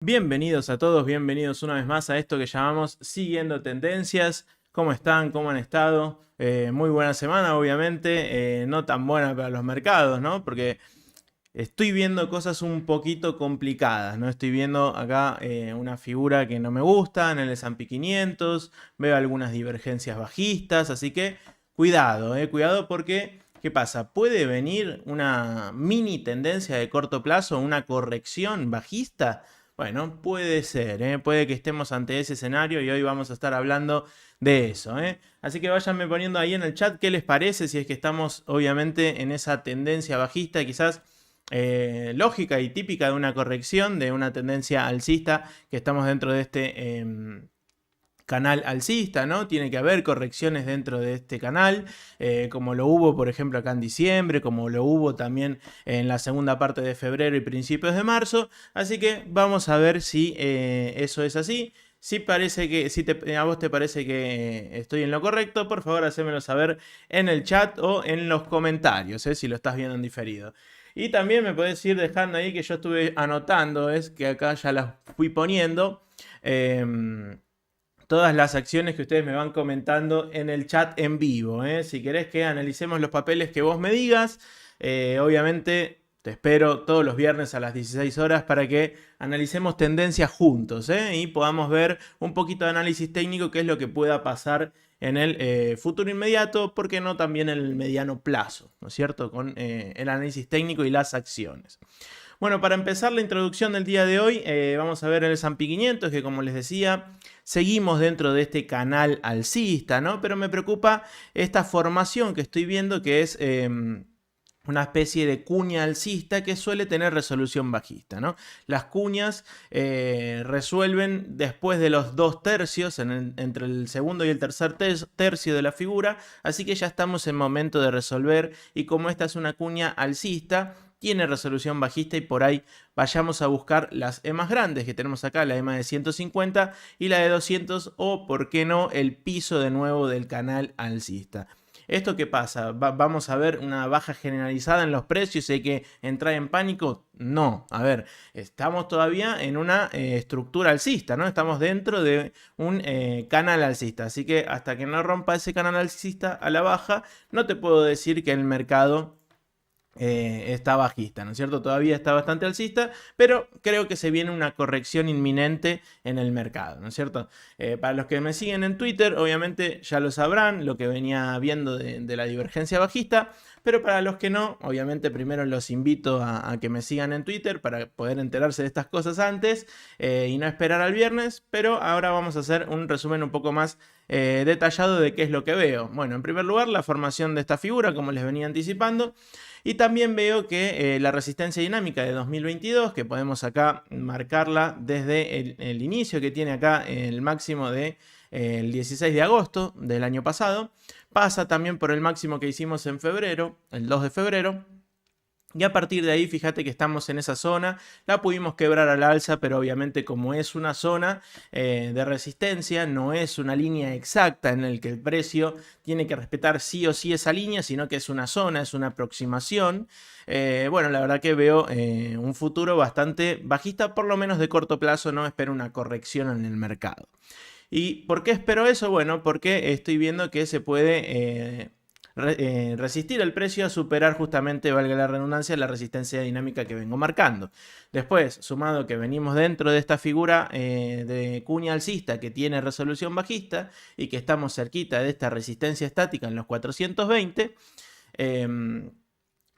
Bienvenidos a todos, bienvenidos una vez más a esto que llamamos Siguiendo Tendencias. ¿Cómo están? ¿Cómo han estado? Muy buena semana, obviamente, no tan buena para los mercados, ¿no? Porque estoy viendo cosas un poquito complicadas, ¿no? Estoy viendo acá una figura que no me gusta en el S&P 500, veo algunas divergencias bajistas, así que cuidado, cuidado porque, ¿qué pasa? Puede venir una mini tendencia de corto plazo, una corrección bajista. Bueno, puede ser, puede que estemos ante ese escenario y hoy vamos a estar hablando de eso. Así que váyanme poniendo ahí en el chat qué les parece, si es que estamos obviamente en esa tendencia bajista, quizás lógica y típica de una corrección, de una tendencia alcista, que estamos dentro de este canal alcista, ¿no? Tiene que haber correcciones dentro de este canal, como lo hubo, por ejemplo, acá en diciembre, como lo hubo también en la segunda parte de febrero y principios de marzo. Así que vamos a ver si eso es así. Si parece que, a vos te parece que estoy en lo correcto, por favor hacémelo saber en el chat o en los comentarios, si lo estás viendo en diferido. Y también me podés ir dejando ahí que yo estuve anotando, es que acá ya las fui poniendo. Todas las acciones que ustedes me van comentando en el chat en vivo. Si querés que analicemos los papeles que vos me digas, obviamente te espero todos los viernes a las 16 horas para que analicemos tendencias juntos y podamos ver un poquito de análisis técnico, qué es lo que pueda pasar en el futuro inmediato, porque no también en el mediano plazo, ¿no es cierto? Con el análisis técnico y las acciones. Bueno, para empezar la introducción del día de hoy, vamos a ver el S&P 500, que como les decía, seguimos dentro de este canal alcista, ¿no? Pero me preocupa esta formación que estoy viendo, que es una especie de cuña alcista que suele tener resolución bajista, ¿no? Las cuñas resuelven después de los 2/3, entre el segundo y el tercer tercio de la figura, así que ya estamos en momento de resolver, y como esta es una cuña alcista, tiene resolución bajista, y por ahí vayamos a buscar las EMAs grandes que tenemos acá, la EMA de 150 y la de 200, o por qué no el piso de nuevo del canal alcista. ¿Esto qué pasa? ¿Vamos a ver una baja generalizada en los precios y hay que entrar en pánico? No, a ver, estamos todavía en una estructura alcista, ¿no? Estamos dentro de un canal alcista, así que hasta que no rompa ese canal alcista a la baja, no te puedo decir que el mercado está bajista, ¿no es cierto? Todavía está bastante alcista, pero creo que se viene una corrección inminente en el mercado, ¿no es cierto? Para los que me siguen en Twitter, obviamente ya lo sabrán, lo que venía viendo de la divergencia bajista, pero para los que no, obviamente primero los invito a que me sigan en Twitter para poder enterarse de estas cosas antes y no esperar al viernes, pero ahora vamos a hacer un resumen un poco más detallado de qué es lo que veo. Bueno, en primer lugar, la formación de esta figura, como les venía anticipando. Y también veo que la resistencia dinámica de 2022, que podemos acá marcarla desde el inicio que tiene acá el máximo de el 16 de agosto del año pasado, pasa también por el máximo que hicimos en febrero, el 2 de febrero. Y a partir de ahí, fíjate que estamos en esa zona, la pudimos quebrar al alza, pero obviamente como es una zona de resistencia, no es una línea exacta en la que el precio tiene que respetar sí o sí esa línea, sino que es una zona, es una aproximación. Bueno, la verdad que veo un futuro bastante bajista, por lo menos de corto plazo, no espero una corrección en el mercado. ¿Y por qué espero eso? Bueno, porque estoy viendo que se puede resistir el precio a superar justamente, valga la redundancia, la resistencia dinámica que vengo marcando. Después, sumado que venimos dentro de esta figura de cuña alcista que tiene resolución bajista y que estamos cerquita de esta resistencia estática en los 420,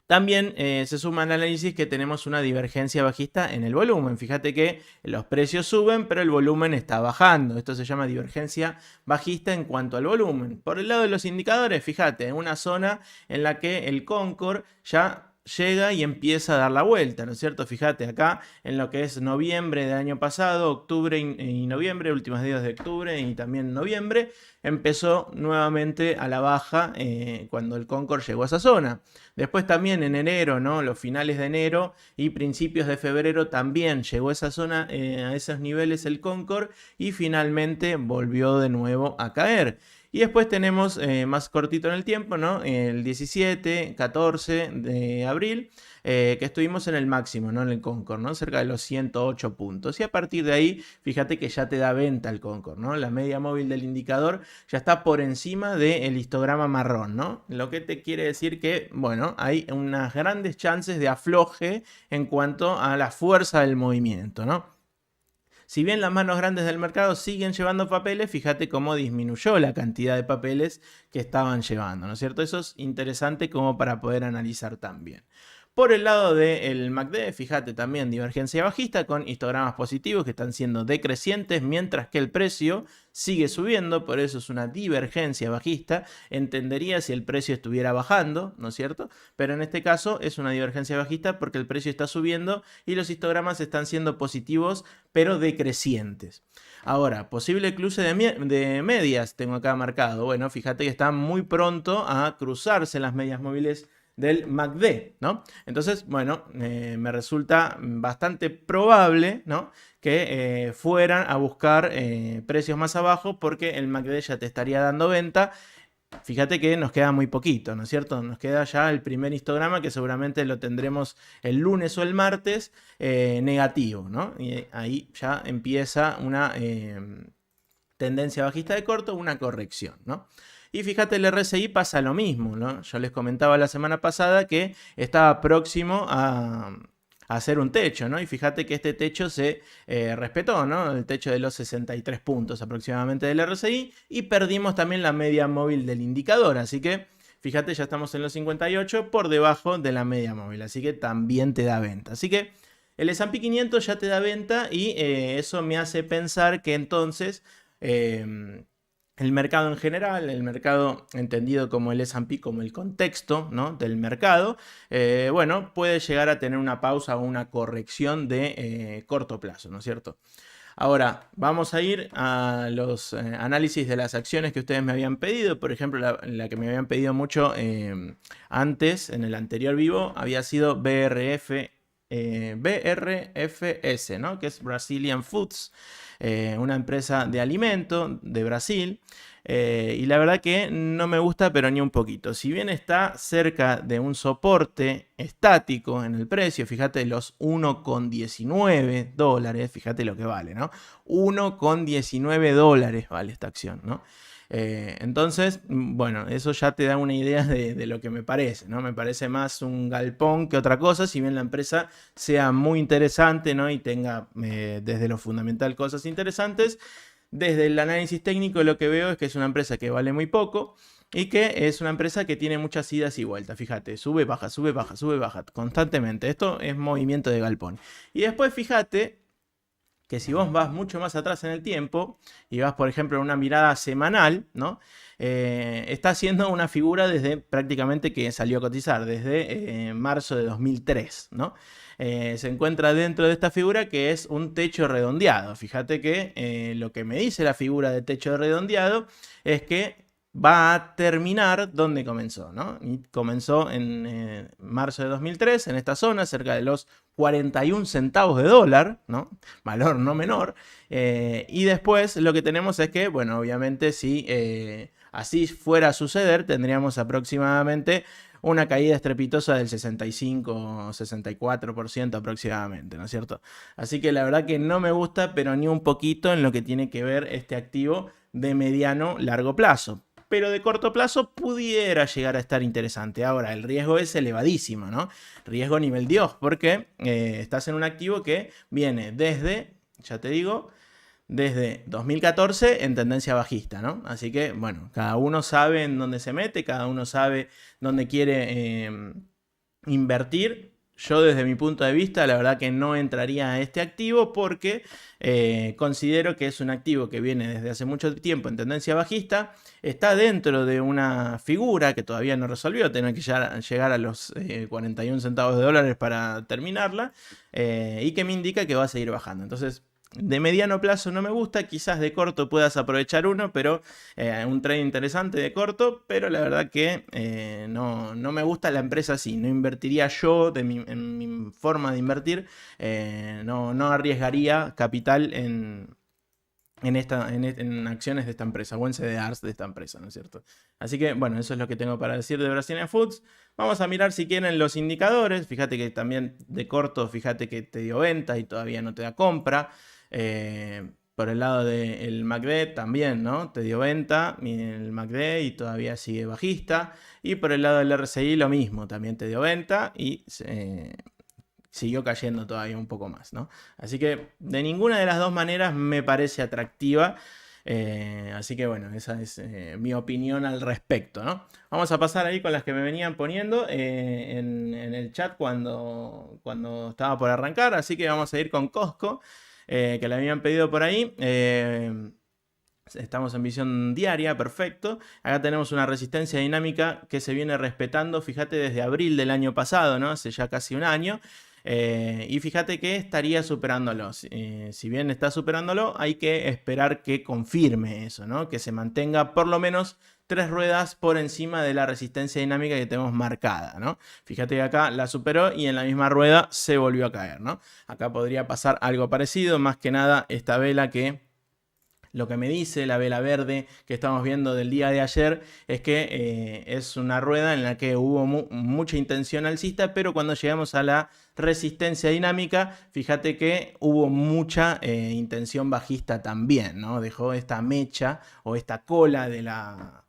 también se suma al análisis que tenemos una divergencia bajista en el volumen. Fíjate que los precios suben, pero el volumen está bajando. Esto se llama divergencia bajista en cuanto al volumen. Por el lado de los indicadores, fíjate, una zona en la que el Concord ya llega y empieza a dar la vuelta, ¿no es cierto? Fíjate acá en lo que es noviembre del año pasado, octubre y noviembre, últimos días de octubre y también noviembre, empezó nuevamente a la baja cuando el Concord llegó a esa zona. Después también en enero, ¿no? Los finales de enero y principios de febrero también llegó a esa zona, a esos niveles el Concord, y finalmente volvió de nuevo a caer. Y después tenemos más cortito en el tiempo, ¿no? El 17, 14 de abril, que estuvimos en el máximo, ¿no? En el Concord, ¿no? Cerca de los 108 puntos. Y a partir de ahí, fíjate que ya te da venta el Concord, ¿no? La media móvil del indicador ya está por encima del histograma marrón, ¿no? Lo que te quiere decir que, bueno, hay unas grandes chances de afloje en cuanto a la fuerza del movimiento, ¿no? Si bien las manos grandes del mercado siguen llevando papeles, fíjate cómo disminuyó la cantidad de papeles que estaban llevando, ¿no es cierto? Eso es interesante como para poder analizar también. Por el lado del MACD, fíjate también divergencia bajista con histogramas positivos que están siendo decrecientes mientras que el precio sigue subiendo, por eso es una divergencia bajista. Entendería si el precio estuviera bajando, ¿no es cierto? Pero en este caso es una divergencia bajista porque el precio está subiendo y los histogramas están siendo positivos pero decrecientes. Ahora, posible cruce de medias tengo acá marcado. Bueno, fíjate que está muy pronto a cruzarse las medias móviles del MACD, ¿no? Entonces, bueno, me resulta bastante probable, ¿no? Que fueran a buscar precios más abajo porque el MACD ya te estaría dando venta. Fíjate que nos queda muy poquito, ¿no es cierto? Nos queda ya el primer histograma que seguramente lo tendremos el lunes o el martes negativo, ¿no? Y ahí ya empieza una tendencia bajista de corto, una corrección, ¿no? Y fíjate, el RSI pasa lo mismo, ¿no? Yo les comentaba la semana pasada que estaba próximo a hacer un techo, ¿no? Y fíjate que este techo se respetó, ¿no? El techo de los 63 puntos aproximadamente del RSI y perdimos también la media móvil del indicador, así que fíjate, ya estamos en los 58 por debajo de la media móvil, así que también te da venta. Así que el S&P 500 ya te da venta y eso me hace pensar que entonces el mercado en general, el mercado entendido como el S&P, como el contexto, ¿no? Del mercado, bueno, puede llegar a tener una pausa o una corrección de corto plazo, ¿no es cierto? Ahora, vamos a ir a los análisis de las acciones que ustedes me habían pedido. Por ejemplo, la que me habían pedido mucho antes, en el anterior vivo, había sido BRFS, ¿no? Que es Brazilian Foods, una empresa de alimento de Brasil. Y la verdad que no me gusta, pero ni un poquito. Si bien está cerca de un soporte estático en el precio, fíjate los 1,19 dólares, fíjate lo que vale, ¿no? 1,19 dólares vale esta acción, ¿no? Entonces, bueno, eso ya te da una idea de lo que me parece, ¿no? Me parece más un galpón que otra cosa, si bien la empresa sea muy interesante, ¿no? Y tenga desde lo fundamental cosas interesantes. Desde el análisis técnico lo que veo es que es una empresa que vale muy poco y que es una empresa que tiene muchas idas y vueltas. Fíjate, sube, baja, sube, baja, sube, baja, constantemente. Esto es movimiento de galpón. Y después fíjate que si vos vas mucho más atrás en el tiempo y vas, por ejemplo, en una mirada semanal, ¿no? Está haciendo una figura desde prácticamente que salió a cotizar, desde marzo de 2003, ¿no? Se encuentra dentro de esta figura que es un techo redondeado. Fíjate que lo que me dice la figura de techo redondeado es que va a terminar donde comenzó, ¿no? Y comenzó en marzo de 2003, en esta zona, cerca de los 41 centavos de dólar, ¿no? Valor no menor. Y después lo que tenemos es que, bueno, obviamente si así fuera a suceder, tendríamos aproximadamente una caída estrepitosa del 65-64% aproximadamente, ¿no es cierto? Así que la verdad que no me gusta, pero ni un poquito en lo que tiene que ver este activo de mediano largo plazo. Pero de corto plazo pudiera llegar a estar interesante. Ahora, el riesgo es elevadísimo, ¿no? Riesgo nivel Dios, porque estás en un activo que viene desde, ya te digo, desde 2014 en tendencia bajista, ¿no? Así que, bueno, cada uno sabe en dónde se mete, cada uno sabe dónde quiere invertir. Yo desde mi punto de vista, la verdad que no entraría a este activo porque considero que es un activo que viene desde hace mucho tiempo en tendencia bajista, está dentro de una figura que todavía no resolvió, tener que llegar a los 41 centavos de dólares para terminarla y que me indica que va a seguir bajando. Entonces, de mediano plazo no me gusta, quizás de corto puedas aprovechar uno, pero un trade interesante de corto, pero la verdad que no me gusta la empresa así, no invertiría yo en mi forma de invertir, no arriesgaría capital en acciones de esta empresa o en CDRs de esta empresa, ¿no es cierto? Así que, bueno, eso es lo que tengo para decir de Brazilian Foods. Vamos a mirar si quieren los indicadores. Fíjate que también de corto, fíjate que te dio venta y todavía no te da compra. Por el lado del MACD también, ¿no? Te dio venta el MACD y todavía sigue bajista. Y por el lado del RSI lo mismo, también te dio venta y siguió cayendo todavía un poco más, ¿no? Así que de ninguna de las dos maneras me parece atractiva. Así que bueno, esa es mi opinión al respecto, ¿no? Vamos a pasar ahí con las que me venían poniendo en el chat cuando estaba por arrancar. Así que vamos a ir con Costco, que le habían pedido por ahí. Estamos en visión diaria, perfecto. Acá tenemos una resistencia dinámica que se viene respetando, fíjate, desde abril del año pasado, ¿no? Hace ya casi un año. Y fíjate que estaría superándolo. Si bien está superándolo, hay que esperar que confirme eso, ¿no? Que se mantenga por lo menos 3 ruedas por encima de la resistencia dinámica que tenemos marcada, ¿no? Fíjate que acá la superó y en la misma rueda se volvió a caer, ¿no? Acá podría pasar algo parecido, más que nada esta vela que... Lo que me dice la vela verde que estamos viendo del día de ayer es que es una rueda en la que hubo mucha intención alcista, pero cuando llegamos a la resistencia dinámica, fíjate que hubo mucha intención bajista también, ¿no? Dejó esta mecha o esta cola de la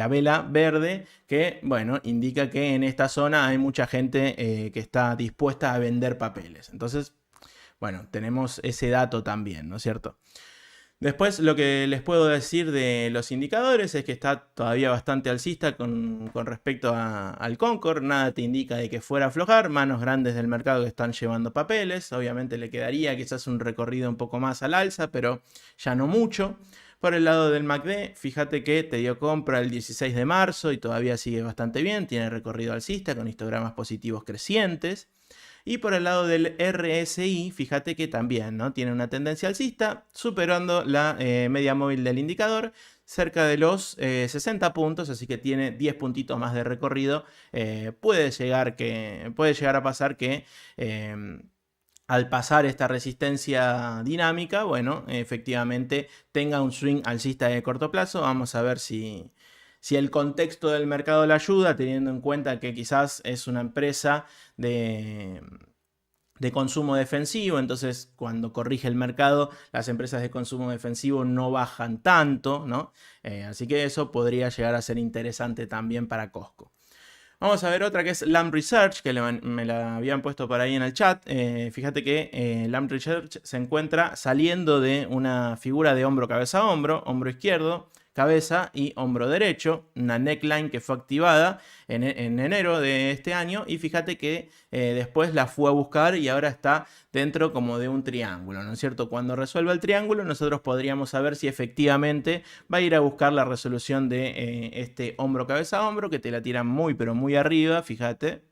vela verde que, bueno, indica que en esta zona hay mucha gente que está dispuesta a vender papeles. Entonces, bueno, tenemos ese dato también, ¿no es cierto? Después lo que les puedo decir de los indicadores es que está todavía bastante alcista con respecto al Concord. Nada te indica de que fuera a aflojar. Manos grandes del mercado que están llevando papeles. Obviamente le quedaría quizás un recorrido un poco más al alza, pero ya no mucho. Por el lado del MACD, fíjate que te dio compra el 16 de marzo y todavía sigue bastante bien. Tiene recorrido alcista con histogramas positivos crecientes. Y por el lado del RSI, fíjate que también, ¿no? Tiene una tendencia alcista, superando la media móvil del indicador, cerca de los 60 puntos, así que tiene 10 puntitos más de recorrido. Puede llegar a pasar que al pasar esta resistencia dinámica, bueno, efectivamente tenga un swing alcista de corto plazo. Vamos a ver si el contexto del mercado le ayuda, teniendo en cuenta que quizás es una empresa de consumo defensivo, entonces cuando corrige el mercado, las empresas de consumo defensivo no bajan tanto, ¿no? Así que eso podría llegar a ser interesante también para Costco. Vamos a ver otra que es Lam Research, que me la habían puesto por ahí en el chat. Fíjate que Lam Research se encuentra saliendo de una figura de hombro, cabeza, hombro izquierdo, cabeza y hombro derecho, una neckline que fue activada en enero de este año y fíjate que después la fue a buscar y ahora está dentro como de un triángulo, ¿no es cierto? Cuando resuelva el triángulo nosotros podríamos saber si efectivamente va a ir a buscar la resolución de este hombro, cabeza, hombro, que te la tira muy pero muy arriba, fíjate.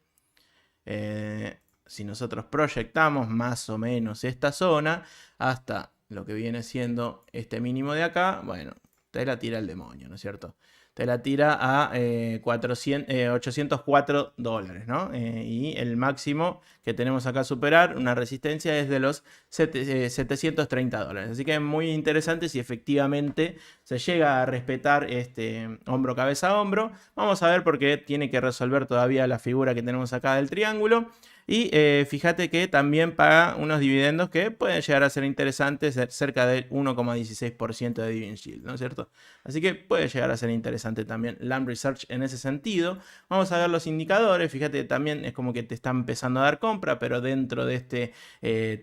Si nosotros proyectamos más o menos esta zona hasta lo que viene siendo este mínimo de acá, bueno, te la tira el demonio, ¿no es cierto? Te la tira a 804 dólares, ¿no? Y el máximo que tenemos acá a superar, una resistencia, es de los 730 dólares. Así que es muy interesante si efectivamente se llega a respetar este hombro, cabeza, hombro. Vamos a ver porque tiene que resolver todavía la figura que tenemos acá del triángulo. Y fíjate que también paga unos dividendos que pueden llegar a ser interesantes, cerca del 1,16% de dividend yield, ¿no es cierto? Así que puede llegar a ser interesante también Lam Research en ese sentido. Vamos a ver los indicadores. Fíjate que también es como que te está empezando a dar compra, pero dentro de este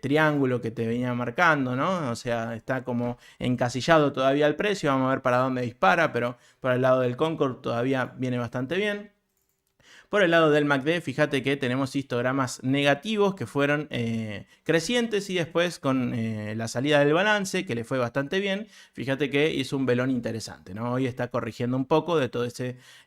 triángulo que te venía marcando, ¿no? O sea, está como encasillado todavía el precio. Vamos a ver para dónde dispara, pero por el lado del Concord todavía viene bastante bien. Por el lado del MACD, fíjate que tenemos histogramas negativos que fueron crecientes y después con la salida del balance, que le fue bastante bien, fíjate que hizo un velón interesante, ¿no? Hoy está corrigiendo un poco de toda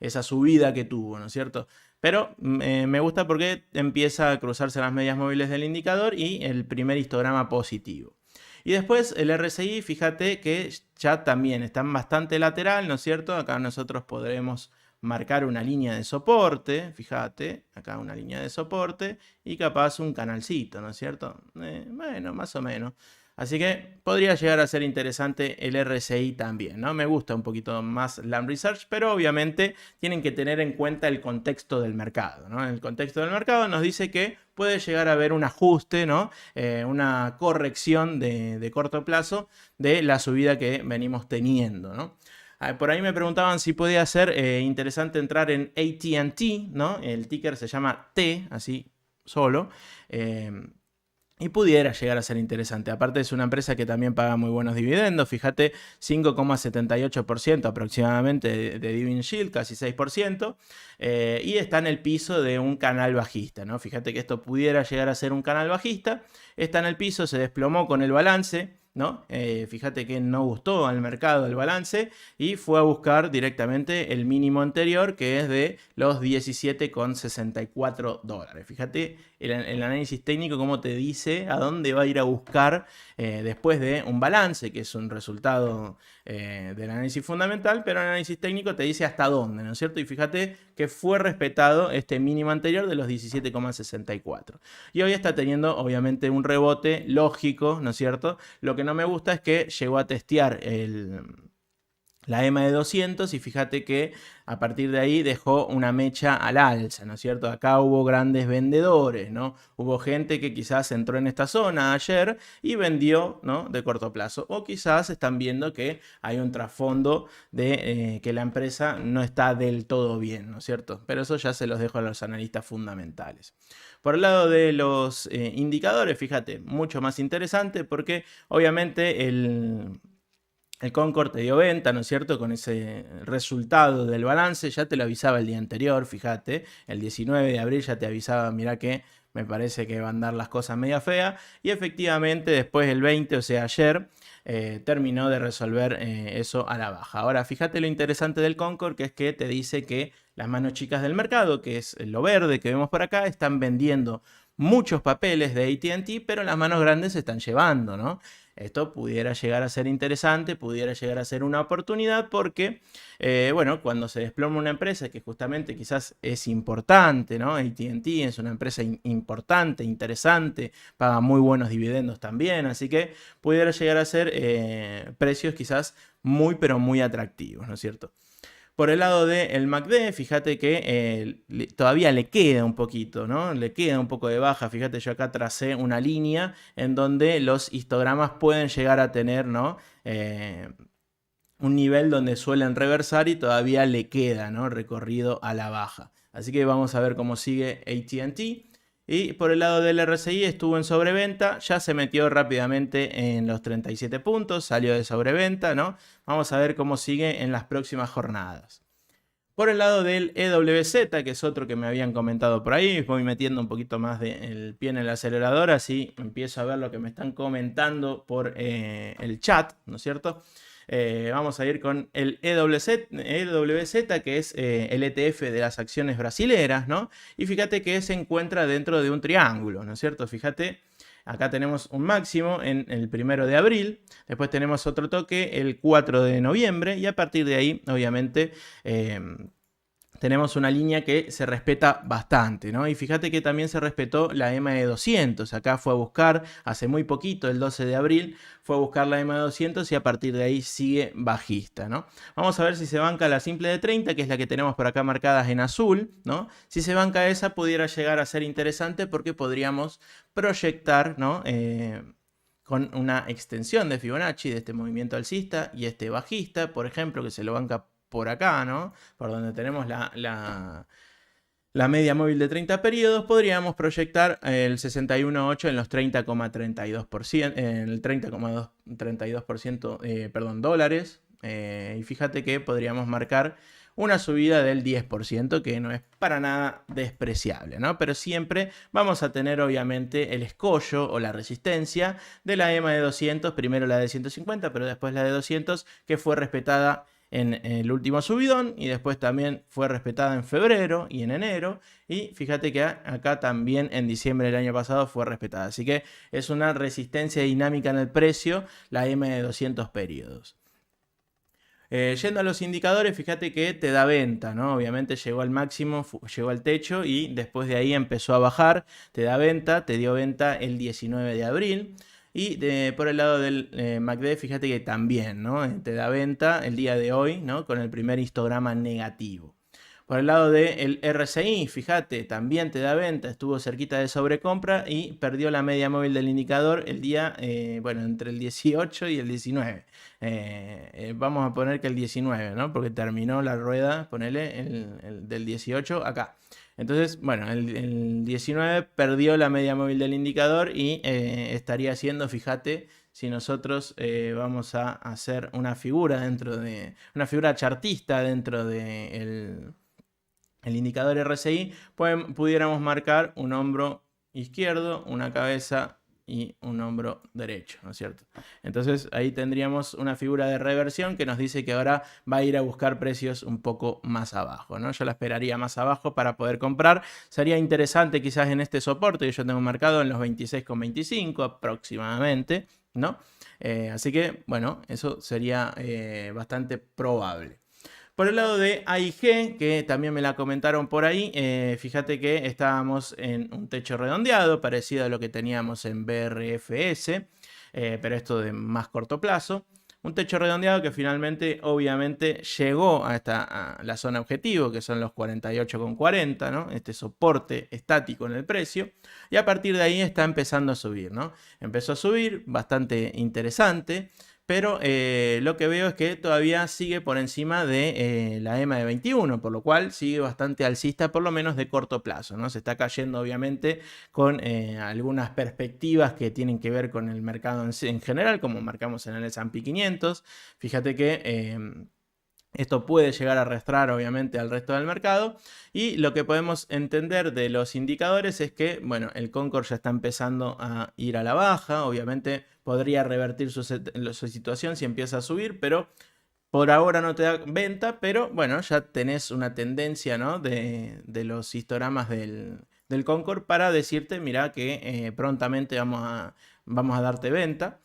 esa subida que tuvo, ¿no es cierto? Pero me gusta porque empieza a cruzarse las medias móviles del indicador y el primer histograma positivo. Y después el RSI, fíjate que ya también está bastante lateral, ¿no es cierto? Acá nosotros podremos marcar una línea de soporte, fíjate, acá una línea de soporte y capaz un canalcito, ¿no es cierto? Bueno, más o menos. Así que podría llegar a ser interesante el RSI también, ¿no? Me gusta un poquito más Lam Research, pero obviamente tienen que tener en cuenta el contexto del mercado, ¿no? El contexto del mercado nos dice que puede llegar a haber un ajuste, ¿no? Una corrección de corto plazo de la subida que venimos teniendo, ¿no? Por ahí me preguntaban si podía ser interesante entrar en AT&T, ¿no? El ticker se llama T, así solo. Y pudiera llegar a ser interesante. Aparte es una empresa que también paga muy buenos dividendos. Fíjate, 5,78% aproximadamente de dividend yield, casi 6%. Y está en el piso de un canal bajista, ¿no? Fíjate que esto pudiera llegar a ser un canal bajista. Está en el piso, se desplomó con el balance, ¿no? Fíjate que no gustó al mercado el balance y fue a buscar directamente el mínimo anterior, que es de los 17,64 dólares. Fíjate el análisis técnico cómo te dice a dónde va a ir a buscar después de un balance, que es un resultado del análisis fundamental, pero el análisis técnico te dice hasta dónde, ¿no es cierto? Y fíjate que fue respetado este mínimo anterior de los 17,64. Y hoy está teniendo obviamente un rebote lógico, ¿no es cierto? Lo que no me gusta es que llegó a testear la EMA de 200 y fíjate que a partir de ahí dejó una mecha al alza, ¿no es cierto? Acá hubo grandes vendedores, ¿no? Hubo gente que quizás entró en esta zona ayer y vendió, ¿no? De corto plazo. O quizás están viendo que hay un trasfondo de que la empresa no está del todo bien, ¿no es cierto? Pero eso ya se los dejo a los analistas fundamentales. Por el lado de los indicadores, fíjate, mucho más interesante porque obviamente el Concord te dio venta, ¿no es cierto? Con ese resultado del balance, ya te lo avisaba el día anterior, fíjate, el 19 de abril ya te avisaba, mirá que me parece que van a andar las cosas media fea, y efectivamente después el 20, o sea ayer, terminó de resolver eso a la baja. Ahora, fíjate lo interesante del Concord, que es que te dice que las manos chicas del mercado, que es lo verde que vemos por acá, están vendiendo muchos papeles de AT&T, pero las manos grandes se están llevando, ¿no? Esto pudiera llegar a ser interesante, pudiera llegar a ser una oportunidad porque, bueno, cuando se desploma una empresa que justamente quizás es importante, ¿no? AT&T es una empresa importante, interesante, paga muy buenos dividendos también, así que pudiera llegar a ser precios quizás muy, pero muy atractivos, ¿no es cierto? Por el lado del MACD, fíjate que todavía le queda un poquito, ¿no? Le queda un poco de baja. Fíjate, yo acá tracé una línea en donde los histogramas pueden llegar a tener, ¿no? Un nivel donde suelen reversar y todavía le queda, ¿no? Recorrido a la baja. Así que vamos a ver cómo sigue AT&T. Y por el lado del RSI estuvo en sobreventa, ya se metió rápidamente en los 37 puntos, salió de sobreventa, ¿no? Vamos a ver cómo sigue en las próximas jornadas. Por el lado del EWZ, que es otro que me habían comentado por ahí, voy metiendo un poquito más del pie en el acelerador, así empiezo a ver lo que me están comentando por el chat, ¿no es cierto? Vamos a ir con el EWZ, que es el ETF de las acciones brasileras, ¿no? Y fíjate que se encuentra dentro de un triángulo, ¿no es cierto? Fíjate, acá tenemos un máximo en el 1 de abril, después tenemos otro toque el 4 de noviembre y a partir de ahí, obviamente, tenemos una línea que se respeta bastante, ¿no? Y fíjate que también se respetó la EMA de 200. Acá fue a buscar, hace muy poquito, el 12 de abril, fue a buscar la EMA de 200 y a partir de ahí sigue bajista, ¿no? Vamos a ver si se banca la simple de 30, que es la que tenemos por acá marcadas en azul, ¿no? Si se banca esa, pudiera llegar a ser interesante porque podríamos proyectar, ¿no? Con una extensión de Fibonacci de este movimiento alcista y este bajista, por ejemplo, que se lo banca por acá, ¿no? Por donde tenemos la media móvil de 30 periodos, podríamos proyectar el 61.8 en los 30,32%, en el 30,32%, perdón, dólares. Y fíjate que podríamos marcar una subida del 10%, que no es para nada despreciable, ¿no? Pero siempre vamos a tener obviamente el escollo o la resistencia de la EMA de 200, primero la de 150, pero después la de 200, que fue respetada en el último subidón y después también fue respetada en febrero y en enero, y fíjate que acá también en diciembre del año pasado fue respetada, así que es una resistencia dinámica en el precio la EMA de 200 periodos. Yendo a los indicadores, fíjate que te da venta, ¿no? Obviamente llegó al máximo, llegó al techo y después de ahí empezó a bajar, te da venta, te dio venta el 19 de abril. Y por el lado del MACD, fíjate que también, ¿no? Te da venta el día de hoy, ¿no? Con el primer histograma negativo. Por el lado del RSI, fíjate, también te da venta, estuvo cerquita de sobrecompra y perdió la media móvil del indicador el día, bueno, entre el 18 y el 19. Vamos a poner que el 19, ¿no? Porque terminó la rueda, ponele, el del 18 acá. Entonces, bueno, el 19 perdió la media móvil del indicador y estaría haciendo, fíjate, si nosotros vamos a hacer una figura una figura chartista dentro de el indicador RSI, pudiéramos marcar un hombro izquierdo, una cabeza y un hombro derecho, ¿no es cierto? Entonces ahí tendríamos una figura de reversión que nos dice que ahora va a ir a buscar precios un poco más abajo, ¿no? Yo la esperaría más abajo para poder comprar. Sería interesante quizás en este soporte que yo tengo marcado en los 26,25 aproximadamente, ¿no? Así que, bueno, eso sería bastante probable. Por el lado de AIG, que también me la comentaron por ahí, fíjate que estábamos en un techo redondeado, parecido a lo que teníamos en BRFS, pero esto de más corto plazo. Un techo redondeado que finalmente, obviamente, llegó a la zona objetivo, que son los 48,40, ¿no? Este soporte estático en el precio. Y a partir de ahí está empezando a subir, ¿no? Empezó a subir, bastante interesante. Pero lo que veo es que todavía sigue por encima de la EMA de 21, por lo cual sigue bastante alcista, por lo menos de corto plazo, ¿no? Se está cayendo obviamente con algunas perspectivas que tienen que ver con el mercado en general, como marcamos en el S&P 500. Fíjate que esto puede llegar a arrastrar obviamente al resto del mercado y lo que podemos entender de los indicadores es que, bueno, el Concord ya está empezando a ir a la baja, obviamente podría revertir su situación si empieza a subir, pero por ahora no te da venta, pero bueno, ya tenés una tendencia, ¿no? de los histogramas del Concord para decirte, mira que prontamente vamos a darte venta.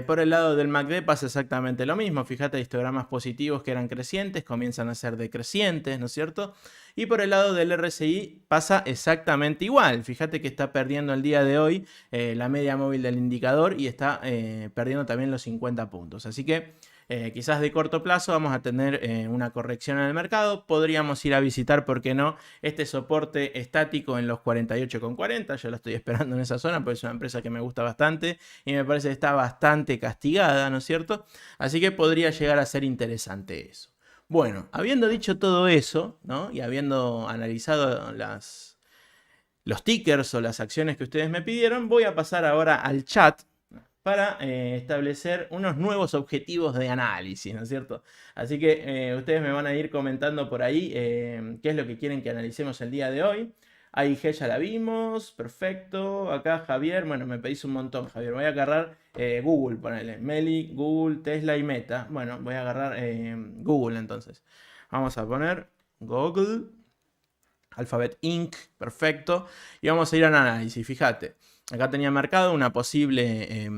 Por el lado del MACD pasa exactamente lo mismo. Fíjate, histogramas positivos que eran crecientes comienzan a ser decrecientes, ¿no es cierto? Y por el lado del RSI pasa exactamente igual. Fíjate que está perdiendo el día de hoy la media móvil del indicador y está perdiendo también los 50 puntos. Así que quizás de corto plazo vamos a tener una corrección en el mercado. Podríamos ir a visitar, ¿por qué no?, este soporte estático en los 48,40. Yo lo estoy esperando en esa zona porque es una empresa que me gusta bastante y me parece que está bastante castigada, ¿no es cierto? Así que podría llegar a ser interesante eso. Bueno, habiendo dicho todo eso, ¿no?, y habiendo analizado los tickers o las acciones que ustedes me pidieron, voy a pasar ahora al chat para establecer unos nuevos objetivos de análisis, ¿no es cierto? Así que ustedes me van a ir comentando por ahí qué es lo que quieren que analicemos el día de hoy. AIG ya la vimos, perfecto. Acá Javier, bueno, me pedís un montón, Javier. Voy a agarrar Google, ponele. Meli, Google, Tesla y Meta. Bueno, voy a agarrar Google entonces. Vamos a poner Google, Alphabet Inc., perfecto. Y vamos a ir al análisis, fíjate. Acá tenía marcado una posible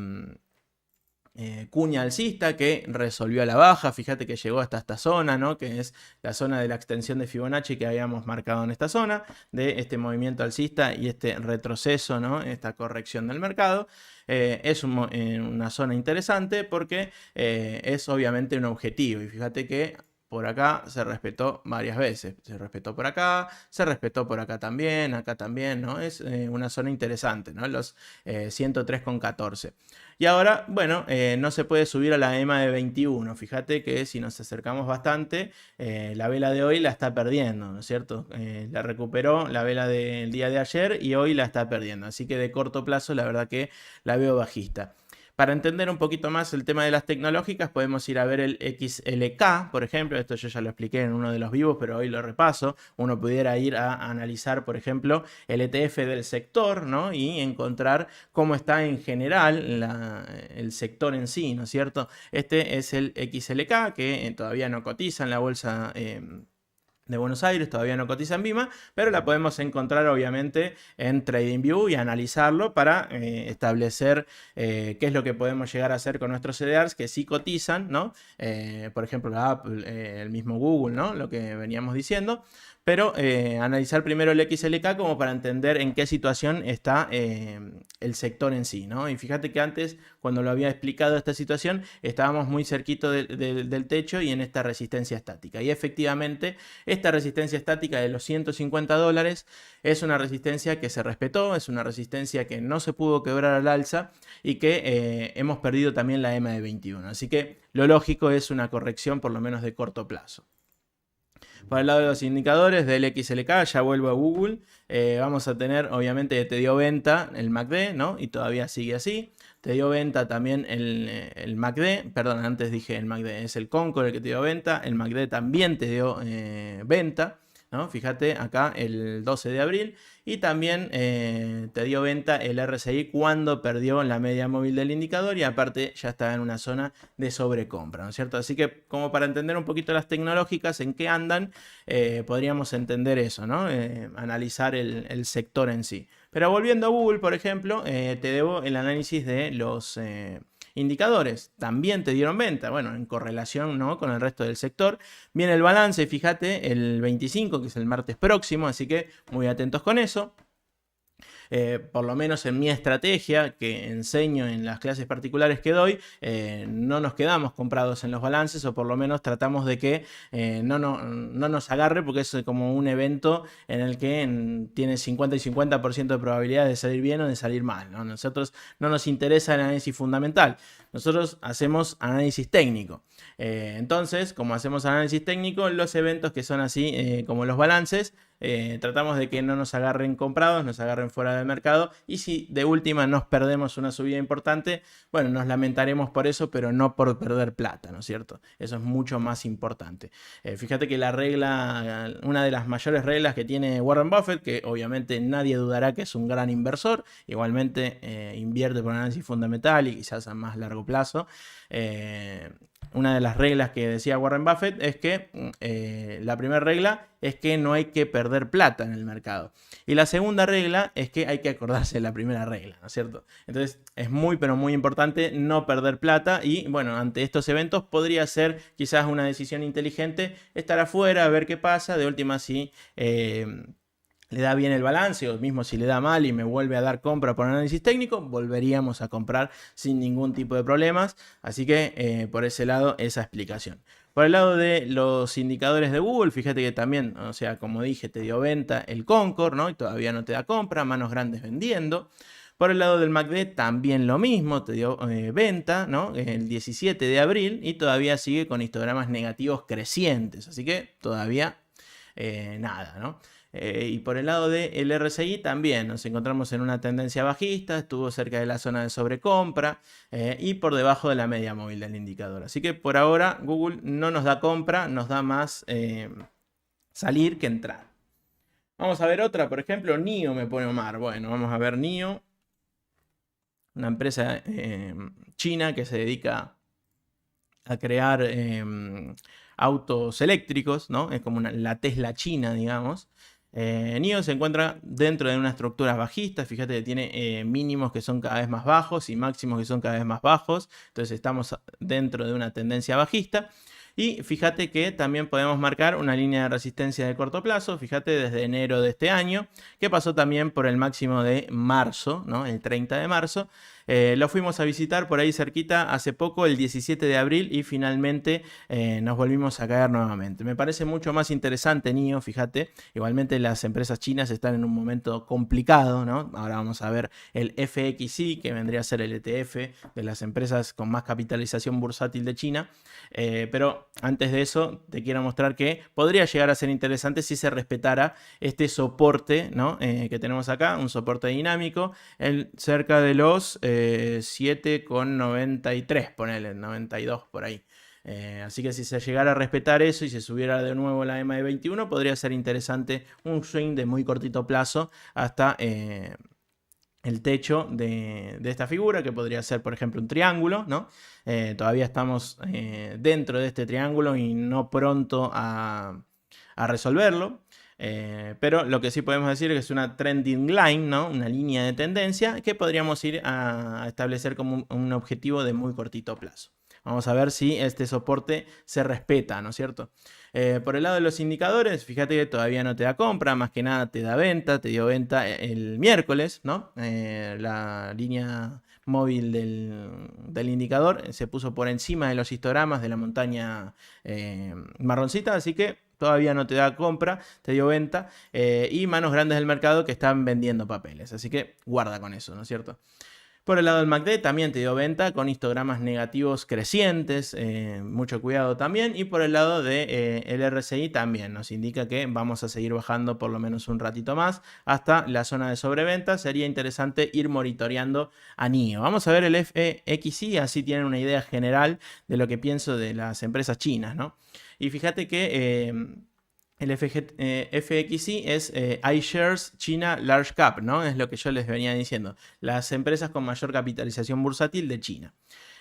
cuña alcista que resolvió a la baja. Fíjate que llegó hasta esta zona, ¿no?, que es la zona de la extensión de Fibonacci que habíamos marcado en esta zona, de este movimiento alcista y este retroceso, ¿no?, esta corrección del mercado. Es una zona interesante porque es obviamente un objetivo. Y fíjate que por acá se respetó varias veces. Se respetó por acá, se respetó por acá también, ¿no? Es una zona interesante, ¿no? Los 103,14. Y ahora, bueno, no se puede subir a la EMA de 21. Fíjate que si nos acercamos bastante, la vela de hoy la está perdiendo, ¿no es cierto? La recuperó la vela del día de ayer y hoy la está perdiendo. Así que de corto plazo, la verdad que la veo bajista. Para entender un poquito más el tema de las tecnológicas, podemos ir a ver el XLK, por ejemplo. Esto yo ya lo expliqué en uno de los vivos, pero hoy lo repaso. Uno pudiera ir a analizar, por ejemplo, el ETF del sector, ¿no?, y encontrar cómo está en general el sector en sí, ¿no es cierto? Este es el XLK, que todavía no cotiza en la bolsa de Buenos Aires, todavía no cotiza en Bima, pero la podemos encontrar obviamente en TradingView y analizarlo para establecer qué es lo que podemos llegar a hacer con nuestros CDRs que sí cotizan, ¿no? Por ejemplo, la Apple, el mismo Google, ¿no?, lo que veníamos diciendo. pero analizar primero el XLK como para entender en qué situación está el sector en sí, ¿no? Y fíjate que antes, cuando lo había explicado esta situación, estábamos muy cerquito del techo y en esta resistencia estática. Y efectivamente, esta resistencia estática de los $150 es una resistencia que se respetó, es una resistencia que no se pudo quebrar al alza y que hemos perdido también la EMA de 21. Así que lo lógico es una corrección por lo menos de corto plazo. Por el lado de los indicadores del XLK, ya vuelvo a Google, vamos a tener, obviamente, te dio venta el MACD, ¿no? Y todavía sigue así. Te dio venta también el MACD, perdón, antes dije el MACD, es el Concord el que te dio venta, el MACD también te dio venta, ¿no? Fíjate acá el 12 de abril y también te dio venta el RSI cuando perdió la media móvil del indicador y aparte ya estaba en una zona de sobrecompra, ¿no es cierto? Así que como para entender un poquito las tecnológicas, en qué andan, podríamos entender eso, ¿no? Analizar el sector en sí. Pero volviendo a Google, por ejemplo, te debo el análisis de los indicadores. También te dieron venta, bueno, en correlación, ¿no?, con el resto del sector. Viene el balance, fíjate, el 25, que es el martes próximo, así que muy atentos con eso. Por lo menos en mi estrategia que enseño en las clases particulares que doy, no nos quedamos comprados en los balances, o por lo menos tratamos de que no nos agarre, porque es como un evento en el que tiene 50 y 50% de probabilidad de salir bien o de salir mal, ¿no? Nosotros no nos interesa el análisis fundamental, nosotros hacemos análisis técnico. Entonces, como hacemos análisis técnico, los eventos que son así como los balances, tratamos de que no nos agarren comprados, nos agarren fuera del mercado, y si de última nos perdemos una subida importante, bueno, nos lamentaremos por eso, pero no por perder plata, ¿no es cierto? Eso es mucho más importante. Fíjate que la regla, una de las mayores reglas que tiene Warren Buffett, que obviamente nadie dudará que es un gran inversor, igualmente invierte por análisis fundamental y quizás a más largo plazo. Una de las reglas que decía Warren Buffett es que la primera regla es que no hay que perder plata en el mercado. Y la segunda regla es que hay que acordarse de la primera regla, ¿no es cierto? Entonces es muy, pero muy importante no perder plata y, bueno, ante estos eventos podría ser quizás una decisión inteligente estar afuera, a ver qué pasa. De última, si le da bien el balance, o mismo si le da mal y me vuelve a dar compra por análisis técnico, volveríamos a comprar sin ningún tipo de problemas. Así que por ese lado, esa explicación. Por el lado de los indicadores de Google, fíjate que también, o sea, como dije, te dio venta el Concord, ¿no? Y todavía no te da compra, manos grandes vendiendo. Por el lado del MACD también lo mismo, te dio venta, ¿no?, el 17 de abril y todavía sigue con histogramas negativos crecientes. Así que todavía nada, ¿no? Y por el lado del RSI también nos encontramos en una tendencia bajista, estuvo cerca de la zona de sobrecompra y por debajo de la media móvil del indicador. Así que por ahora Google no nos da compra, nos da más salir que entrar. Vamos a ver otra, por ejemplo, NIO me pone Omar. Bueno, vamos a ver NIO, una empresa china que se dedica a crear autos eléctricos, ¿no? Es como la Tesla china, digamos. NIO se encuentra dentro de una estructura bajista. Fíjate que tiene mínimos que son cada vez más bajos y máximos que son cada vez más bajos. Entonces estamos dentro de una tendencia bajista. Y fíjate que también podemos marcar una línea de resistencia de corto plazo, fíjate, desde enero de este año, que pasó también por el máximo de marzo, ¿no?, el 30 de marzo. Lo fuimos a visitar por ahí cerquita hace poco, el 17 de abril, y finalmente nos volvimos a caer nuevamente. Me parece mucho más interesante NIO, fíjate. Igualmente las empresas chinas están en un momento complicado, ¿no? Ahora vamos a ver el FXI, que vendría a ser el ETF de las empresas con más capitalización bursátil de China. Pero antes de eso te quiero mostrar que podría llegar a ser interesante si se respetara este soporte, ¿no?, que tenemos acá, un soporte dinámico cerca de los 7,93, ponele, 92 por ahí. Así que si se llegara a respetar eso y se subiera de nuevo la EMA de 21, podría ser interesante un swing de muy cortito plazo hasta el techo de esta figura, que podría ser, por ejemplo, un triángulo, ¿no? Todavía estamos dentro de este triángulo y no pronto a resolverlo. Pero lo que sí podemos decir es que es una trending line, ¿no? Una línea de tendencia que podríamos ir a establecer como un objetivo de muy cortito plazo. Vamos a ver si este soporte se respeta, ¿no es cierto? Por el lado de los indicadores, fíjate que todavía no te da compra, más que nada te da venta, te dio venta el miércoles, ¿no? La línea móvil del indicador se puso por encima de los histogramas de la montaña marroncita, así que todavía no te da compra, te dio venta, y manos grandes del mercado que están vendiendo papeles, así que guarda con eso, ¿no es cierto? Por el lado del MACD también te dio venta con histogramas negativos crecientes, mucho cuidado también. Y por el lado del RSI también nos indica que vamos a seguir bajando por lo menos un ratito más hasta la zona de sobreventa. Sería interesante ir monitoreando a NIO. Vamos a ver el FXI, así tienen una idea general de lo que pienso de las empresas chinas, ¿no? Y fíjate que el FXI es iShares China Large Cap, ¿no? Es lo que yo les venía diciendo. Las empresas con mayor capitalización bursátil de China.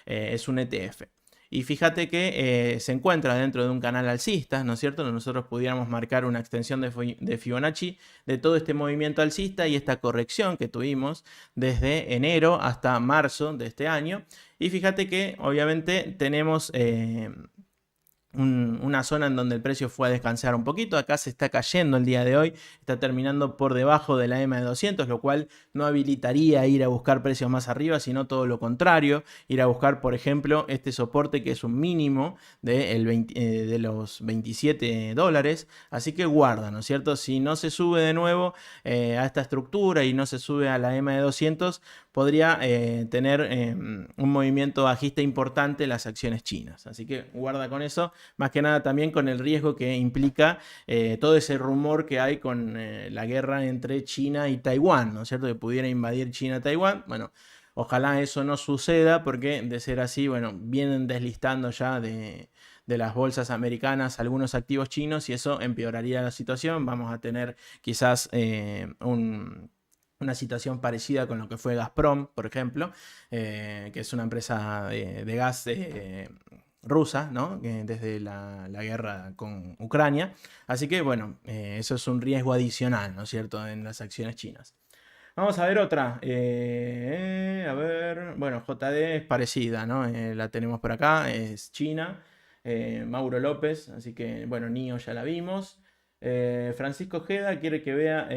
Es un ETF. Y fíjate que se encuentra dentro de un canal alcista, ¿no es cierto? Nosotros pudiéramos marcar una extensión de Fibonacci de todo este movimiento alcista y esta corrección que tuvimos desde enero hasta marzo de este año. Y fíjate que obviamente tenemos una zona en donde el precio fue a descansar un poquito. Acá se está cayendo el día de hoy, está terminando por debajo de la EMA de 200, lo cual no habilitaría ir a buscar precios más arriba, sino todo lo contrario, ir a buscar, por ejemplo, este soporte que es un mínimo de los 27 dólares. Así que guarda, ¿no es cierto? Si no se sube de nuevo a esta estructura y no se sube a la EMA de 200, podría tener un movimiento bajista importante en las acciones chinas. Así que guarda con eso. Más que nada también con el riesgo que implica todo ese rumor que hay con la guerra entre China y Taiwán, ¿no es cierto? Que pudiera invadir China a Taiwán. Bueno, ojalá eso no suceda porque de ser así, bueno, vienen deslistando ya de las bolsas americanas algunos activos chinos y eso empeoraría la situación. Vamos a tener quizás una situación parecida con lo que fue Gazprom, por ejemplo, que es una empresa de gas rusa, ¿no? Desde la guerra con Ucrania. Así que, bueno, eso es un riesgo adicional, ¿no es cierto?, en las acciones chinas. Vamos a ver otra. A ver, bueno, JD es parecida, ¿no? La tenemos por acá, es China. Mauro López, así que, bueno, NIO ya la vimos. Francisco Ojeda quiere que vea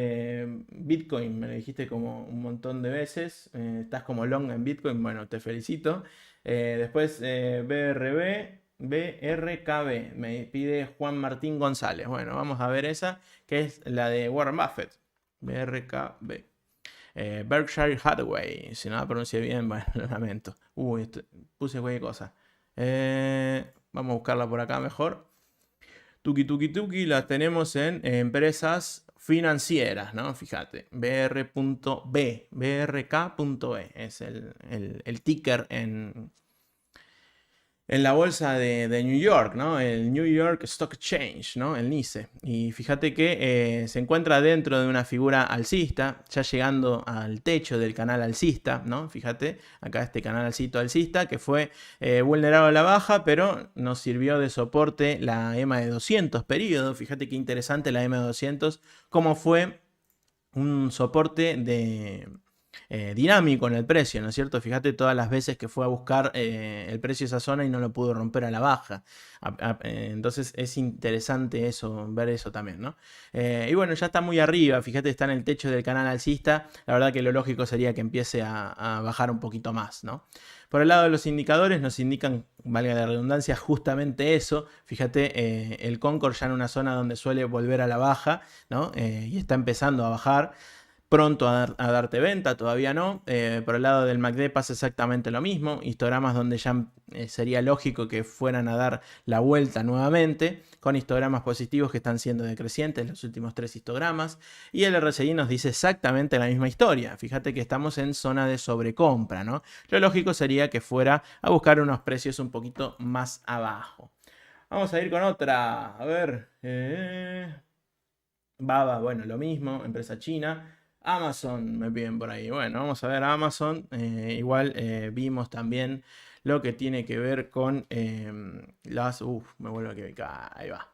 Bitcoin, me lo dijiste como un montón de veces. Estás como long en Bitcoin, bueno, te felicito. Después BRKB, me pide Juan Martín González. Bueno, vamos a ver esa, que es la de Warren Buffett. BRKB. Berkshire Hathaway, si no la pronuncié bien, bueno, lo lamento. Puse cualquier cosa. Vamos a buscarla por acá mejor. Tuki, la tenemos en empresas financieras, ¿no? Fíjate, BRK.B es el ticker en la bolsa de New York, ¿no? El New York Stock Exchange, ¿no? El NYSE. Y fíjate que se encuentra dentro de una figura alcista, ya llegando al techo del canal alcista, ¿no? Fíjate, acá este canal alcista que fue vulnerado a la baja, pero nos sirvió de soporte la EMA de 200 periodo. Fíjate qué interesante la EMA de 200, cómo fue un soporte dinámico en el precio, ¿no es cierto? Fíjate todas las veces que fue a buscar el precio de esa zona y no lo pudo romper a la baja. Entonces es interesante eso, ver eso también, ¿no? Y bueno, ya está muy arriba, fíjate, está en el techo del canal alcista. La verdad que lo lógico sería que empiece a bajar un poquito más, ¿no? Por el lado de los indicadores nos indican, valga la redundancia, justamente eso. Fíjate, el Concord ya en una zona donde suele volver a la baja, ¿no? Y está empezando a bajar. Pronto a darte venta, todavía no. Por el lado del MACD pasa exactamente lo mismo. Histogramas donde ya sería lógico que fueran a dar la vuelta nuevamente, con histogramas positivos que están siendo decrecientes, los últimos 3 histogramas. Y el RSI nos dice exactamente la misma historia. Fíjate que estamos en zona de sobrecompra, ¿no? Lo lógico sería que fuera a buscar unos precios un poquito más abajo. Vamos a ir con otra. A ver. Baba, bueno, lo mismo, empresa china. Amazon me piden por ahí. Bueno, vamos a ver Amazon. Igual vimos también lo que tiene que ver con las... me vuelvo a equivocar. Ahí va.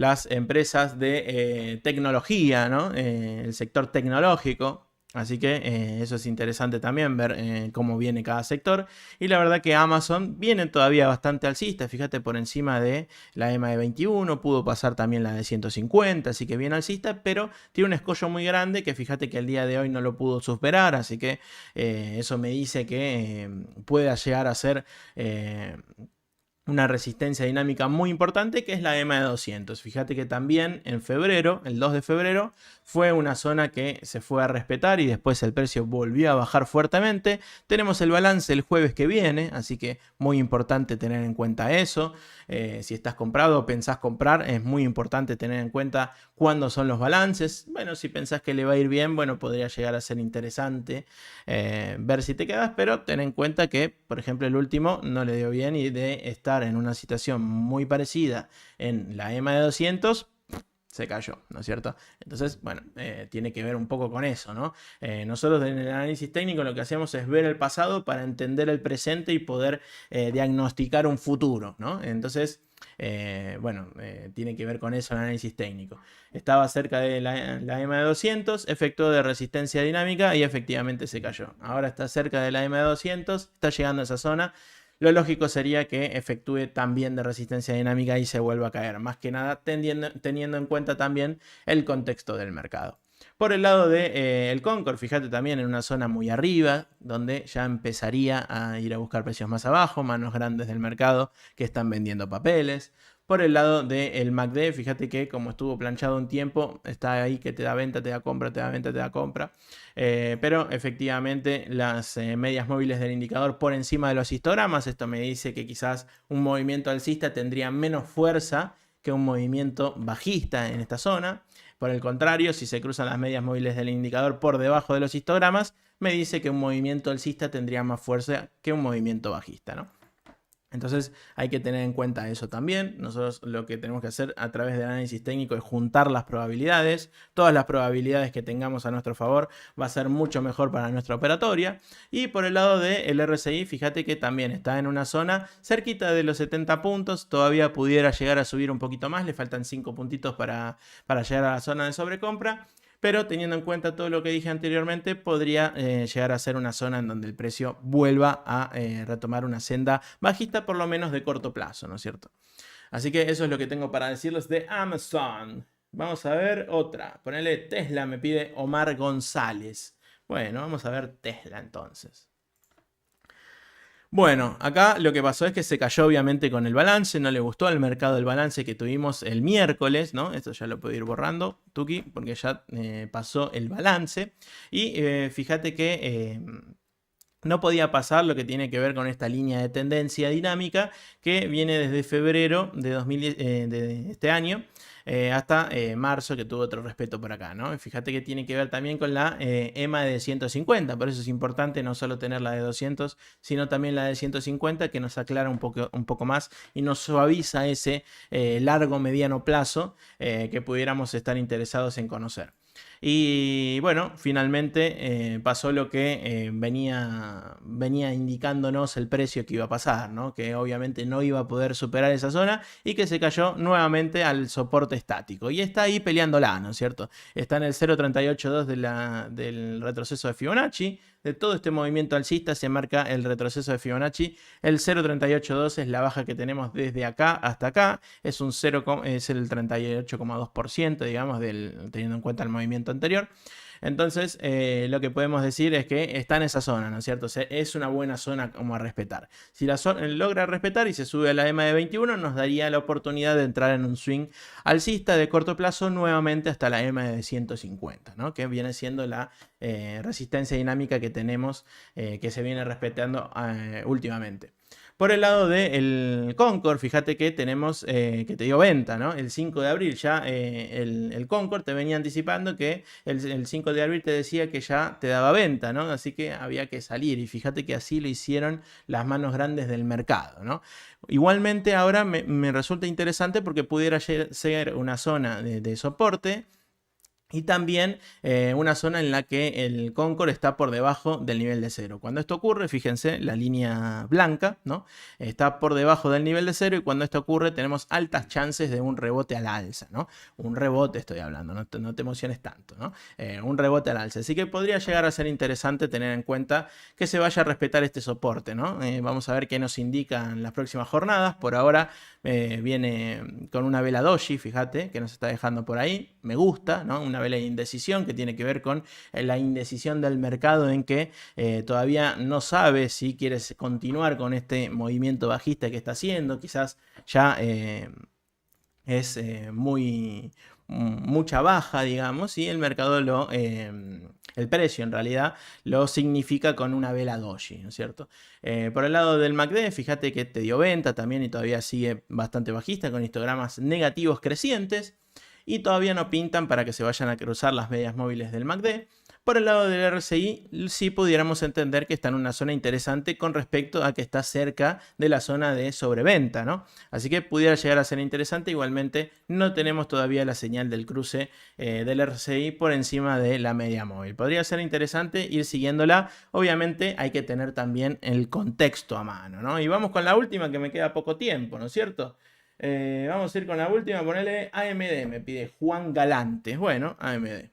las empresas de tecnología, ¿no? El sector tecnológico. Así que eso es interesante también ver cómo viene cada sector. Y la verdad que Amazon viene todavía bastante alcista. Fíjate, por encima de la EMA de 21, pudo pasar también la de 150, así que bien alcista, pero tiene un escollo muy grande que fíjate que el día de hoy no lo pudo superar. Así que eso me dice que pueda llegar a ser una resistencia dinámica muy importante, que es la EMA de 200. Fíjate que también en febrero, el 2 de febrero, fue una zona que se fue a respetar y después el precio volvió a bajar fuertemente. Tenemos el balance el jueves que viene, así que muy importante tener en cuenta eso. Si estás comprado o pensás comprar, es muy importante tener en cuenta cuándo son los balances. Bueno, si pensás que le va a ir bien, bueno, podría llegar a ser interesante ver si te quedas, pero ten en cuenta que, por ejemplo, el último no le dio bien, y de estar en una situación muy parecida en la EMA de 200, se cayó, ¿no es cierto? Entonces, bueno, tiene que ver un poco con eso, ¿no? Nosotros en el análisis técnico lo que hacemos es ver el pasado para entender el presente y poder diagnosticar un futuro, ¿no? Entonces, bueno, tiene que ver con eso el análisis técnico. Estaba cerca de la EMA de 200, efecto de resistencia dinámica y efectivamente se cayó. Ahora está cerca de la EMA de 200, está llegando a esa zona. Lo lógico sería que efectúe también de resistencia dinámica y se vuelva a caer. Más que nada teniendo en cuenta también el contexto del mercado. Por el lado del Concord, fíjate también en una zona muy arriba, donde ya empezaría a ir a buscar precios más abajo, manos grandes del mercado que están vendiendo papeles. Por el lado del MACD, fíjate que como estuvo planchado un tiempo, está ahí que te da venta, te da compra, te da venta, te da compra. Pero efectivamente las medias móviles del indicador por encima de los histogramas, esto me dice que quizás un movimiento alcista tendría menos fuerza que un movimiento bajista en esta zona. Por el contrario, si se cruzan las medias móviles del indicador por debajo de los histogramas, me dice que un movimiento alcista tendría más fuerza que un movimiento bajista, ¿no? Entonces hay que tener en cuenta eso también. Nosotros lo que tenemos que hacer a través del análisis técnico es juntar las probabilidades. Todas las probabilidades que tengamos a nuestro favor va a ser mucho mejor para nuestra operatoria. Y por el lado del RSI, fíjate que también está en una zona cerquita de los 70 puntos. Todavía pudiera llegar a subir un poquito más. Le faltan 5 puntitos para llegar a la zona de sobrecompra. Pero teniendo en cuenta todo lo que dije anteriormente, podría llegar a ser una zona en donde el precio vuelva a retomar una senda bajista, por lo menos de corto plazo, ¿no es cierto? Así que eso es lo que tengo para decirles de Amazon. Vamos a ver otra. Ponele Tesla, me pide Omar González. Bueno, vamos a ver Tesla entonces. Bueno, acá lo que pasó es que se cayó obviamente con el balance, no le gustó al mercado el balance que tuvimos el miércoles, ¿no? Esto ya lo puedo ir borrando, Tuki, porque ya pasó el balance. Y fíjate que no podía pasar lo que tiene que ver con esta línea de tendencia dinámica que viene desde febrero de este año. Hasta marzo, que tuvo otro respeto por acá, ¿no? Fíjate que tiene que ver también con la EMA de 150, por eso es importante no solo tener la de 200, sino también la de 150, que nos aclara un poco más y nos suaviza ese largo mediano plazo que pudiéramos estar interesados en conocer. Y bueno, finalmente pasó lo que venía indicándonos el precio que iba a pasar, ¿no? Que obviamente no iba a poder superar esa zona y que se cayó nuevamente al soporte estático. Y está ahí peleándola, ¿no es cierto? Está en el 0.382 del retroceso de Fibonacci. De todo este movimiento alcista se marca el retroceso de Fibonacci. El 0.382 es la baja que tenemos desde acá hasta acá. Es el 38,2%, digamos, teniendo en cuenta el movimiento anterior. Entonces, lo que podemos decir es que está en esa zona, ¿no es cierto? O sea, es una buena zona como a respetar. Si la logra respetar y se sube a la EMA de 21, nos daría la oportunidad de entrar en un swing alcista de corto plazo nuevamente hasta la EMA de 150, ¿no? Que viene siendo la resistencia dinámica que tenemos, que se viene respetando últimamente. Por el lado del Concord, fíjate que tenemos, que te dio venta, ¿no? El 5 de abril ya el Concord te venía anticipando que el 5 de abril te decía que ya te daba venta, ¿no? Así que había que salir y fíjate que así lo hicieron las manos grandes del mercado, ¿no? Igualmente ahora me resulta interesante porque pudiera ser una zona de soporte Y también una zona en la que el Concord está por debajo del nivel de cero. Cuando esto ocurre, fíjense, la línea blanca, ¿no? Está por debajo del nivel de cero y cuando esto ocurre tenemos altas chances de un rebote al alza, ¿no? Un rebote estoy hablando, no te emociones tanto, ¿no? Un rebote al alza. Así que podría llegar a ser interesante tener en cuenta que se vaya a respetar este soporte, ¿no? Vamos a ver qué nos indican las próximas jornadas. Por ahora viene con una vela doji, fíjate, que nos está dejando por ahí. Me gusta, ¿no? Una vela de indecisión que tiene que ver con la indecisión del mercado en que todavía no sabe si quiere continuar con este movimiento bajista que está haciendo. Quizás ya es mucha baja, digamos, y el mercado el precio en realidad lo significa con una vela doji, ¿no es cierto? Por el lado del MACD, fíjate que te dio venta también y todavía sigue bastante bajista con histogramas negativos crecientes y todavía no pintan para que se vayan a cruzar las medias móviles del MACD. Por el lado del RSI, sí pudiéramos entender que está en una zona interesante con respecto a que está cerca de la zona de sobreventa, ¿no? Así que pudiera llegar a ser interesante. Igualmente, no tenemos todavía la señal del cruce del RSI por encima de la media móvil. Podría ser interesante ir siguiéndola. Obviamente, hay que tener también el contexto a mano, ¿no? Y vamos con la última, que me queda poco tiempo, ¿no es cierto? Vamos a ir con la última, ponele AMD, me pide Juan Galante. Bueno, AMD.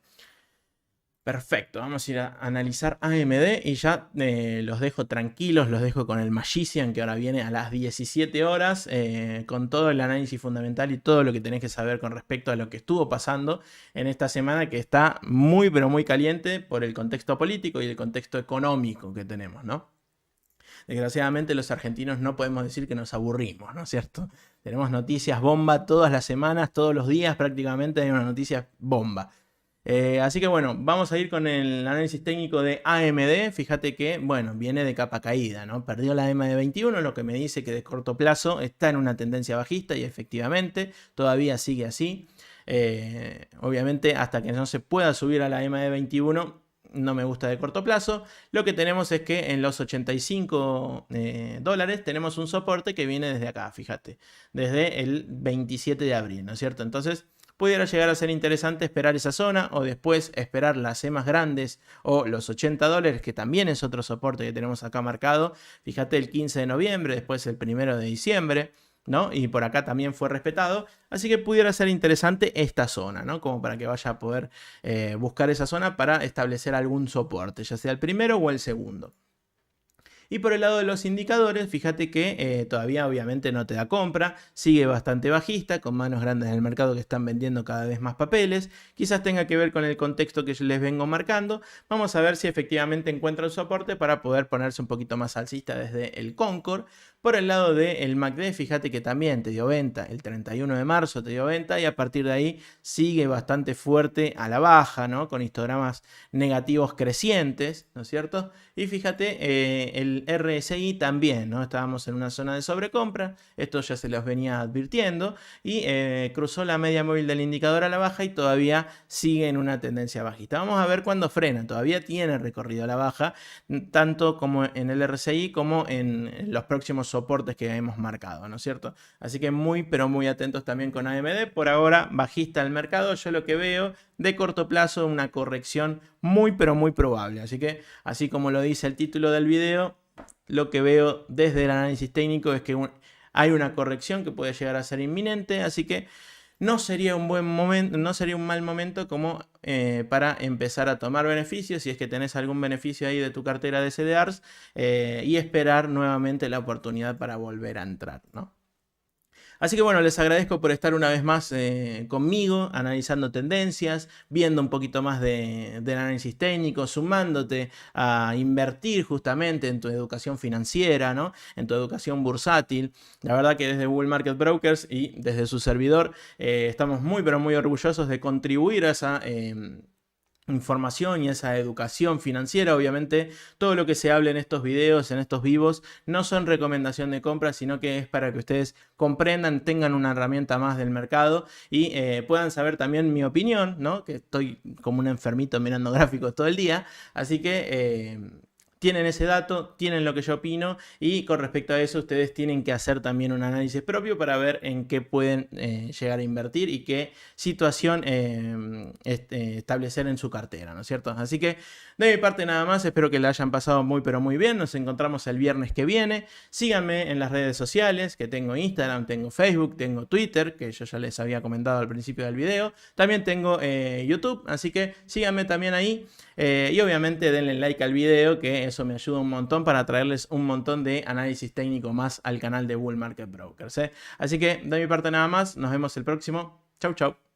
Perfecto, vamos a ir a analizar AMD y ya los dejo tranquilos, los dejo con el Magician que ahora viene a las 17 horas con todo el análisis fundamental y todo lo que tenés que saber con respecto a lo que estuvo pasando en esta semana que está muy pero muy caliente por el contexto político y el contexto económico que tenemos, ¿no? Desgraciadamente los argentinos no podemos decir que nos aburrimos, ¿no es cierto? Tenemos noticias bomba todas las semanas, todos los días prácticamente hay una noticia bomba. Así que bueno, vamos a ir con el análisis técnico de AMD. Fíjate que, bueno, viene de capa caída, ¿no? Perdió la EMA de 21, lo que me dice que de corto plazo está en una tendencia bajista y efectivamente todavía sigue así. Obviamente hasta que no se pueda subir a la EMA de 21 no me gusta de corto plazo. Lo que tenemos es que en los 85 dólares tenemos un soporte que viene desde acá, fíjate, desde el 27 de abril, ¿no es cierto? Entonces pudiera llegar a ser interesante esperar esa zona o después esperar las EMAs grandes o los 80 dólares, que también es otro soporte que tenemos acá marcado. Fíjate el 15 de noviembre, después el 1 de diciembre, ¿no? Y por acá también fue respetado. Así que pudiera ser interesante esta zona, ¿no? Como para que vaya a poder buscar esa zona para establecer algún soporte, ya sea el primero o el segundo. Y por el lado de los indicadores, fíjate que todavía obviamente no te da compra, sigue bastante bajista, con manos grandes en el mercado que están vendiendo cada vez más papeles. Quizás tenga que ver con el contexto que yo les vengo marcando. Vamos a ver si efectivamente encuentra el soporte para poder ponerse un poquito más alcista desde el Concord. Por el lado del MACD, fíjate que también te dio venta, el 31 de marzo te dio venta y a partir de ahí sigue bastante fuerte a la baja, ¿no? Con histogramas negativos crecientes, ¿no es cierto? Y fíjate, el RSI también, ¿no? Estábamos en una zona de sobrecompra, esto ya se los venía advirtiendo y cruzó la media móvil del indicador a la baja y todavía sigue en una tendencia bajista. Vamos a ver cuándo frena, todavía tiene recorrido a la baja, tanto como en el RSI como en los próximos soportes que hemos marcado, ¿no es cierto? Así que muy pero muy atentos también con AMD. Por ahora bajista el mercado, yo lo que veo de corto plazo una corrección muy pero muy probable. Así que así como lo dice el título del video, lo que veo desde el análisis técnico es que hay una corrección que puede llegar a ser inminente, así que no sería un buen momento, no sería un mal momento como para empezar a tomar beneficios si es que tenés algún beneficio ahí de tu cartera de CDRs y esperar nuevamente la oportunidad para volver a entrar, ¿no? Así que bueno, les agradezco por estar una vez más conmigo, analizando tendencias, viendo un poquito más del análisis técnico, sumándote a invertir justamente en tu educación financiera, ¿no? En tu educación bursátil. La verdad que desde Bull Market Brokers y desde su servidor estamos muy pero muy orgullosos de contribuir a esa información y esa educación financiera. Obviamente todo lo que se hable en estos videos, en estos vivos, no son recomendación de compra, sino que es para que ustedes comprendan, tengan una herramienta más del mercado y puedan saber también mi opinión, ¿no? Que estoy como un enfermito mirando gráficos todo el día, así que tienen ese dato, tienen lo que yo opino y con respecto a eso ustedes tienen que hacer también un análisis propio para ver en qué pueden llegar a invertir y qué situación establecer en su cartera, ¿no es cierto? Así que de mi parte nada más, espero que la hayan pasado muy pero muy bien, nos encontramos el viernes que viene, síganme en las redes sociales, que tengo Instagram, tengo Facebook, tengo Twitter, que yo ya les había comentado al principio del video, también tengo YouTube, así que síganme también ahí. Y obviamente denle like al video, que eso me ayuda un montón para traerles un montón de análisis técnico más al canal de Bull Market Brokers. Así que de mi parte nada más, nos vemos el próximo. Chau, chau.